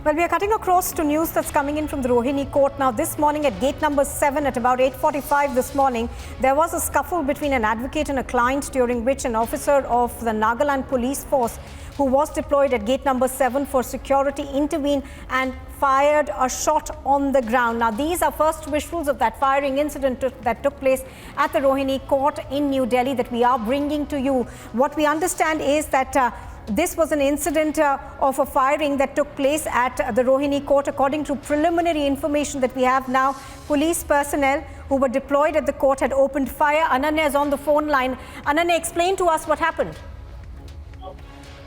Well, we are cutting across to news that's coming in from the Rohini court. Now, this morning at gate number 7 at about 8:45 this morning, there was a scuffle between an advocate and a client, during which an officer of the Nagaland police force who was deployed at gate number 7 for security intervened and fired a shot on the ground. Now, these are first visuals of that firing incident that took place at the Rohini court in New Delhi that we are bringing to you. What we understand is that this was an incident of a firing that took place at the Rohini court. According to preliminary information that we have now, police personnel who were deployed at the court had opened fire. Ananya is on the phone line. Ananya, explain to us what happened.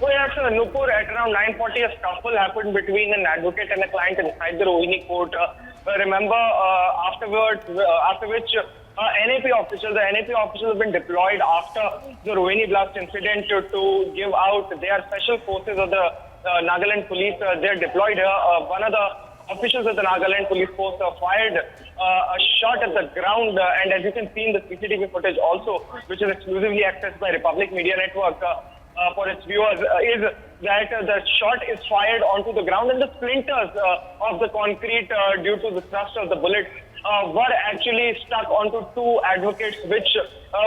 Well, yes, Nupur, at around 9:40, a scuffle happened between an advocate and a client inside the Rohini court. Remember, after which NAP officials have been deployed after the Rohini blast incident to give out their special forces of the Nagaland police. They're deployed here. One of the officials of the Nagaland police force fired a shot at the ground, and as you can see in the CCTV footage also, which is exclusively accessed by Republic Media Network for its viewers, is that the shot is fired onto the ground, and the splinters of the concrete due to the thrust of the bullet were actually stuck onto two advocates, which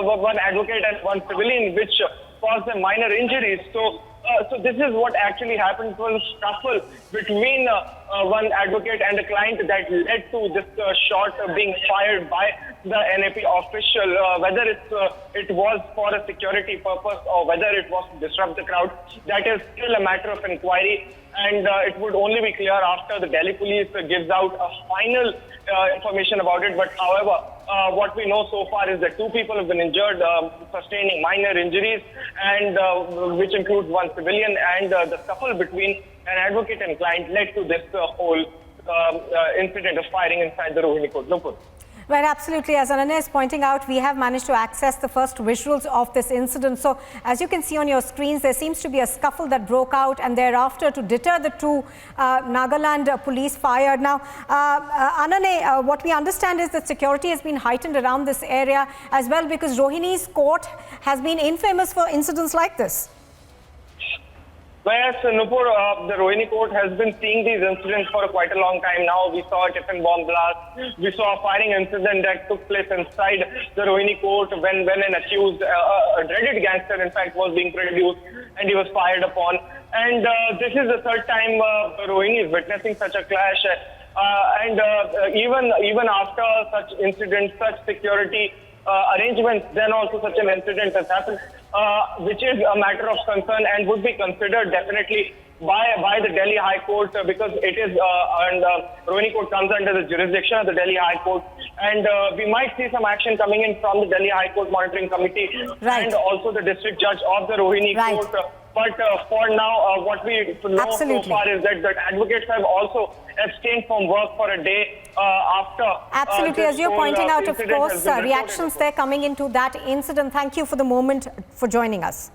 one advocate and one civilian, which caused them minor injuries. So this is what actually happened. It was a scuffle between one advocate and a client that led to this shot being fired by the NAP official. Whether it was for a security purpose or whether it was to disrupt the crowd, that is still a matter of inquiry. And it would only be clear after the Delhi police gives out a final information about it. But however, what we know so far is that two people have been injured, sustaining minor injuries, and which includes one civilian. And the scuffle between an advocate and client led to this whole incident of firing inside the Rohini court. Nupur. Right, absolutely. As Ananya is pointing out, we have managed to access the first visuals of this incident. So, as you can see on your screens, there seems to be a scuffle that broke out, and thereafter, to deter the two, Nagaland police fired. Now, Ananya, what we understand is that security has been heightened around this area as well, because Rohini's court has been infamous for incidents like this. Whereas Nupur, the Rohini court has been seeing these incidents for quite a long time now. We saw a tiffin bomb blast. We saw a firing incident that took place inside the Rohini court when an accused, a dreaded gangster, in fact, was being produced and he was fired upon. And this is the third time Rohini is witnessing such a clash. Even after such incidents, such security arrangements, then also such an incident has happened, which is a matter of concern and would be considered definitely by the Delhi High Court, because it is and Rohini court comes under the jurisdiction of the Delhi High Court, and we might see some action coming in from the Delhi High Court Monitoring Committee and also the district judge of the Rohini court. But for now, what we know so far is that advocates have also abstained from work for a day after. Absolutely, as you're pointing out, of course, reactions there coming into that incident. Thank you for the moment for joining us.